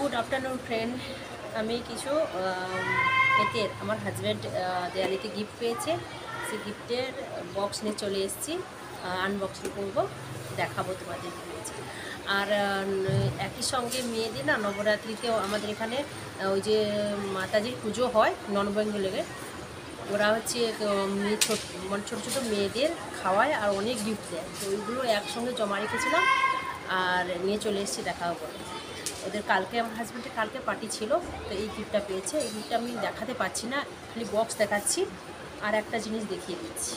Good afternoon friend. আমি কিছু এতে আমার হাজব্যান্ড দেয়ালিতে গিফট পেয়েছে, সেই গিফটের বক্স নিয়ে চলে এসেছি। আনবক্সিং করবো, দেখাবো তোমাদের পেয়েছে। আর একই সঙ্গে মেয়েদের না নবরাত্রিতেও আমাদের এখানে ওই যে মাতাজির পুজো হয় নন বেঙ্গলের, ওরা হচ্ছে মেয়ে মানে ছোটো ছোটো মেয়েদের খাওয়ায় আর অনেক গিফট দেয়। তো ওইগুলো একসঙ্গে জমা রেখেছিলাম আর নিয়ে চলে এসেছি দেখাবো বলে। ওদের কালকে আমার হাজব্যান্ডের কালকে পার্টি ছিল, তো এই গিফটটা পেয়েছে। এই গিফটটা আমি দেখাতে পাচ্ছি না, খালি বক্স দেখাচ্ছি আর একটা জিনিস দেখিয়ে দিচ্ছি।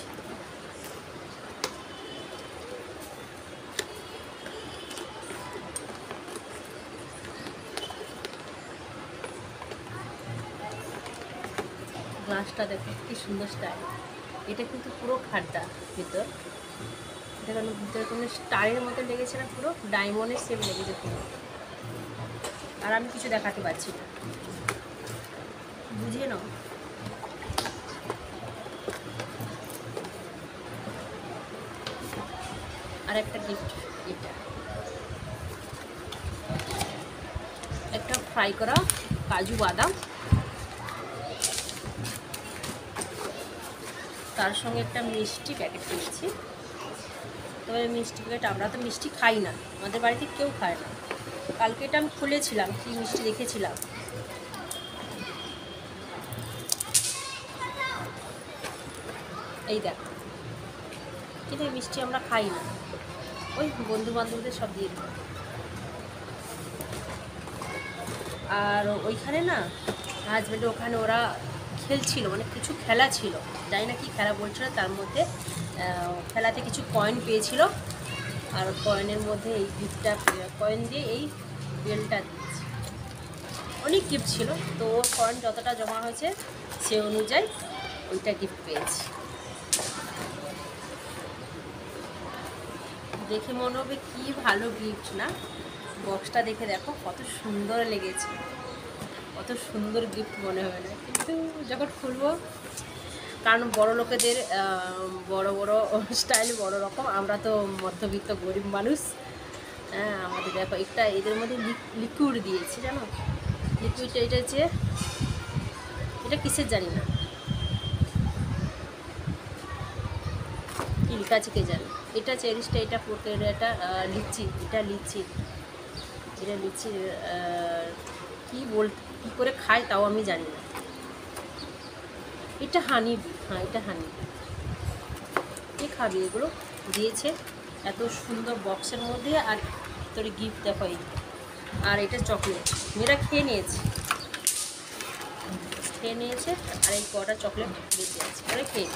গ্লাসটা দেখো কি সুন্দর স্টাইল। এটা কিন্তু পুরো খাদ্যা ভিতর, দেখুন ভিতরে কোনো স্টারের মতো লেগেছে না, পুরো ডায়মন্ডের শেপ লেগেছে পুরো। আর আমি কিছু দেখাতে পারছি না, বুঝিয়ে নাও। আর একটা গিফট, এটা একটা ফ্রাই করা কাজু বাদাম, তার সঙ্গে একটা মিষ্টি প্যাকেট পেয়েছি। তবে মিষ্টি প্যাকেট আমরা তো মিষ্টি খাই না, আমাদের বাড়িতে কেউ খায় না। কালকে এটা আমি খুলেছিলাম, কি মিষ্টি দেখেছিলাম। এই দেখো, কিন্তু এই মিষ্টি আমরা খাই না, ওই বন্ধু বান্ধবদের সব দিয়ে দেবো। আর ওইখানে না হাজব্যান্ডের ওখানে ওরা খেলছিল, মানে কিছু খেলা ছিল, জানি না কি খেলা বলছিল। তার মধ্যে খেলাতে কিছু কয়েন পেয়েছিল, আর কয়েনের মধ্যে এই গিফটটা, কয়েন দিয়ে এই বেলটা দিয়েছে। অনেক গিফট ছিল, তো ওর কয়েন যতটা জমা হয়েছে সে অনুযায়ী ওইটা গিফট পেয়েছি। দেখে মনে হবে কি ভালো গিফট না। বক্সটা দেখে দেখো কত সুন্দর লেগেছে, কত সুন্দর গিফট মনে হবে না, কিন্তু যখন খুলবো, কারণ বড় লোকেদের বড় বড় স্টাইল বড় রকম, আমরা তো মধ্যবিত্ত গরিব মানুষ। হ্যাঁ, আমাদের দেখো একটা এদের মধ্যে লিকুইড দিয়েছে, জানো লিকুইডটা এটা হচ্ছে, এটা কিসের জানি না, কি লেখা আছে কে জানে। এটা চেরিশটা, এটা পোকের, এটা লিচি, এটা লিচি, এটা লিচি কী করে খায় তাও আমি জানি না। এটা হানি, হ্যাঁ এটা হানি। কে খাবে এগুলো, দিয়েছে এত সুন্দর বক্সের মধ্যে। আর তোর গিফট দেখো এই, আর এটা চকলেট, মেয়েরা খেয়ে নিয়েছে। আর এই কটা চকলেট বেঁচে আছে, ওরা খেয়ে।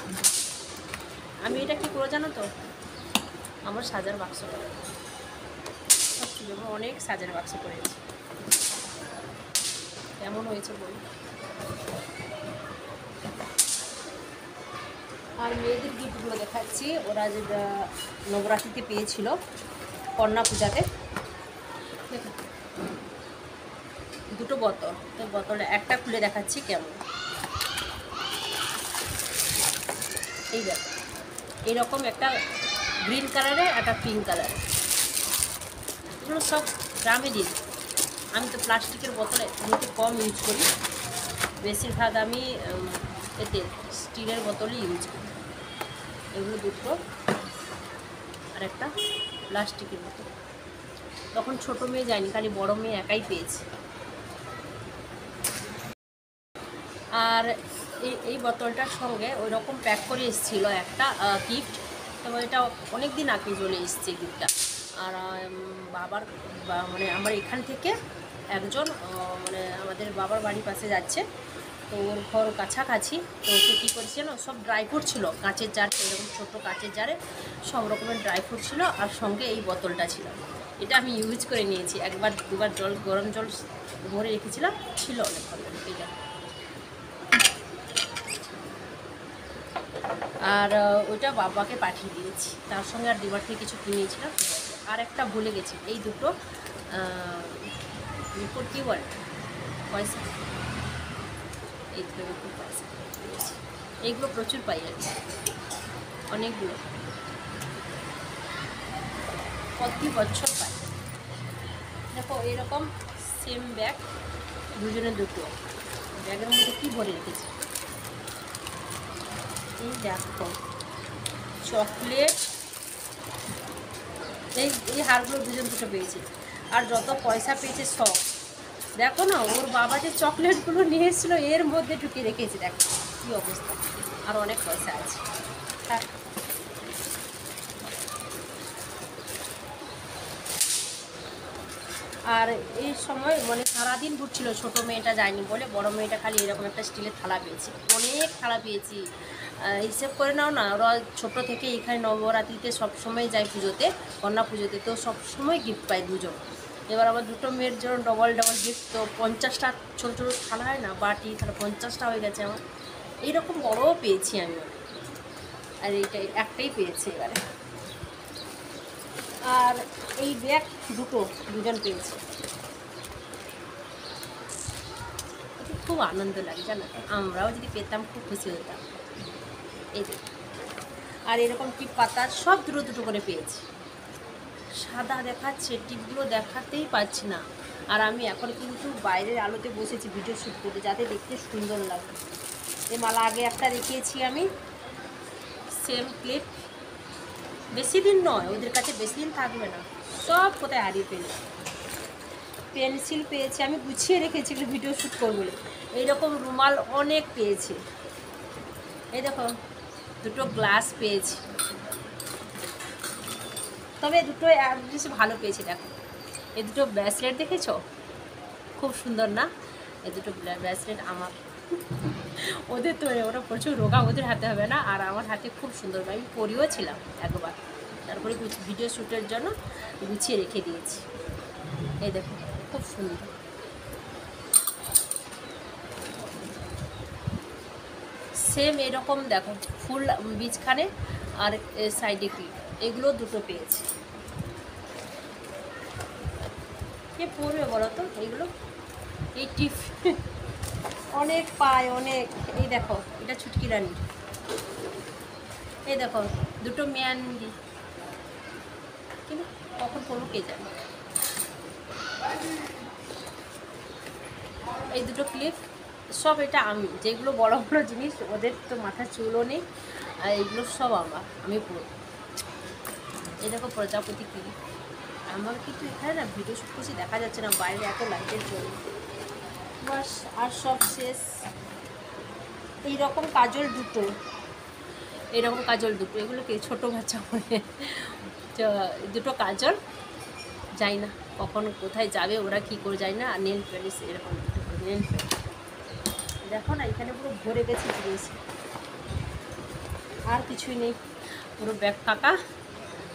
আমি এটা কী করে জানো তো, আমার সাজার বাক্স করে অনেক সাজার বাক্স করেছি। কেমন হয়েছে বই। আর মেয়েদের গিফটগুলো দেখাচ্ছি, ওরা যে নবরাত্রিতে পেয়েছিল কন্যা পূজাতে। দেখুন দুটো বোতল, তো বোতলে একটা খুলে দেখাচ্ছি কেমন। এই দেখো, এইরকম একটা গ্রিন কালারের, একটা পিঙ্ক কালারের, এগুলো সব গ্রামে দিই। আমি তো প্লাস্টিকের বোতলে একটু কম ইউজ করি, বেশিরভাগ আমি এতে স্টিলের বোতলই ইউজ করি। এগুলো দুটো, আর একটা প্লাস্টিকের বোতল। তখন ছোটো মেয়ে যায়নি, খালি বড় মেয়ে একাই পেয়েছে। আর এই বোতলটার সঙ্গে ওই রকম প্যাক করে এসেছিলো একটা গিফট, তবে এটা অনেক দিন আগে চলে এসছে গিফটটা। আর বাবার মানে আমার এখান থেকে একজন মানে আমাদের বাবার বাড়ির পাশে যাচ্ছে, তো ওর ঘর কাছাকাছি, তো ওকে কী করছে না, সব ড্রাই ফ্রুট ছিল কাঁচের জার, এরকম ছোটো কাঁচের জারে সব রকমের ড্রাই ফ্রুট ছিল, আর সঙ্গে এই বোতলটা ছিল। এটা আমি ইউজ করে নিয়েছি, একবার দুবার গরম জল ভরে রেখেছিলাম, ছিল অনেক ভালো এটা। আর ওইটা বাবাকে পাঠিয়ে দিয়েছি, তার সঙ্গে আর ডিমার্ট থেকে কিছু কিনেছিলাম। আর একটা ভুলে গেছি, এই দুটো রিপোর্ট কী বলে পয়সা, এই দুটো রিপোর্ট পয়সা এইগুলো প্রচুর পাই আর কি, অনেকগুলো, প্রতি বছর পাই। দেখো এরকম সেম ব্যাগ, দুজনের দুটো। ব্যাগের মধ্যে কি ভরে রেখেছি এই দেখো, চকলেট। এই এই হারগুলো দুজন দুটো পেয়েছে। আর যত পয়সা পেয়েছে সব, দেখো না, ওর বাবা যে চকলেটগুলো নিয়ে এসেছিলো এর মধ্যে ঢুকিয়ে রেখেছে, দেখো কী অবস্থা। আর অনেক পয়সা আছে। আর এই সময় মানে সারাদিন ঘুরছিল, ছোটো মেয়েটা যায়নি বলে, বড় মেয়েটা খালি এরকম একটা স্টিলের থালা পেয়েছি। অনেক থালা পেয়েছি, হিসেব করে নাও না। ওরা ছোটো থেকে এখানে নবরাত্রিতে সবসময় যায় পুজোতে, কন্যা পুজোতে, তো সবসময় গিফট পায় দুজন। এবার আমার দুটো মেয়ের জন্য ডবল ডবল গিফট, তো 50টা ছোটো ছোটো থালা হয় না, বাটি, তাহলে 50টা হয়ে গেছে আমার। এইরকম বড়ও পেয়েছি আমি, আর এইটাই একটাই পেয়েছি এবারে। আর এই ব্যাগ দুজন পেয়েছে। খুব আনন্দ লাগে জানো, আমরাও যদি পেতাম খুব খুশি হতাম। এই যে, আর এরকম টিপ পাতা সব দুটো দুটো করে পেয়েছি। সাদা দেখাচ্ছে, টিপগুলো দেখাতেই পাচ্ছি না। আর আমি এখন কিন্তু বাইরের আলোতে বসেছি ভিডিও শ্যুট করতে, যাতে দেখতে সুন্দর লাগে। এই মালা আগে একটা দেখিয়েছি আমি, সেম ক্লিপ। বেশি দিন নয়, ওদের কাছে বেশি দিন থাকবে না, সব কোথায় হারিয়ে ফেলে। পেন্সিল পেয়েছি, আমি গুছিয়ে রেখেছি ভিডিও শ্যুট করবো বলে। এইরকম রুমাল অনেক পেয়েছি। এই দেখো, দুটো গ্লাস পেয়েছি, তবে দুটো বেশি ভালো পেয়েছি। দেখো, এই দুটো ব্রেসলেট দেখেছো, খুব সুন্দর না? এই দুটো ব্রেসলেট আমার। ওদের তো ওরা প্রচুর রোগা, ওদের হাতে হবে না, আর আমার হাতে খুব সুন্দর। আমি পরিও ছিলাম একবার, তারপরে ভিডিও শ্যুটের জন্য গুছিয়ে রেখে দিয়েছি। এই দেখো, খুব সুন্দর। সেম এরকম দেখো, ফুল বীজখানে, আর সাইডে কি, এগুলো দুটো পেয়েছি। কে পড়বে বলো তো এইগুলো? এই টিপ অনেক পায়, অনেক। এই দেখো, এটা ছুটকি রানীর। এই দেখো, দুটো মেয়ান্দি, কিন্তু কখন পড়বো কে জানে। এই দুটো ক্লিপ সব, এটা আমি, যেগুলো বড় বড় জিনিস, ওদের তো মাথার চুলও নেই, আর এইগুলো সব আমি পড়ব। এই দেখো, প্রজাপতি ক্লিপ। আমার কিন্তু এখানে না ভিডিও শ্যুট করছি, দেখা যাচ্ছে না, বাইরে এত লাইটের জন্য। বাস, আর সব শেষ। এইরকম কাজল দুটো, এরকম কাজল দুটো, এগুলোকে ছোটো বাচ্চা করে দুটো কাজল, যাই না কখন কোথায় যাবে ওরা, কী করে যায় না। আর নেল পলিশ, এরকম নেল পলিশ দেখো না, এখানে পুরো ভরে গেছে জিনিস, আর কিছুই নেই, পুরো ব্যাগ ফাঁকা।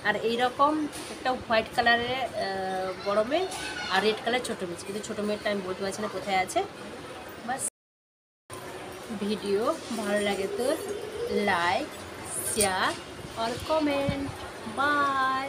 আর এইরকম একটা হোয়াইট কালারের বড় মেয়ে, আর রেড কালার ছোটো মেয়ে, কিন্তু ছোটো মেয়েরটা আমি বলতে পারছি না কোথায় আছে। বাস, ভিডিও ভালো লাগে তো লাইক, শেয়ার আর কমেন্ট। বাই।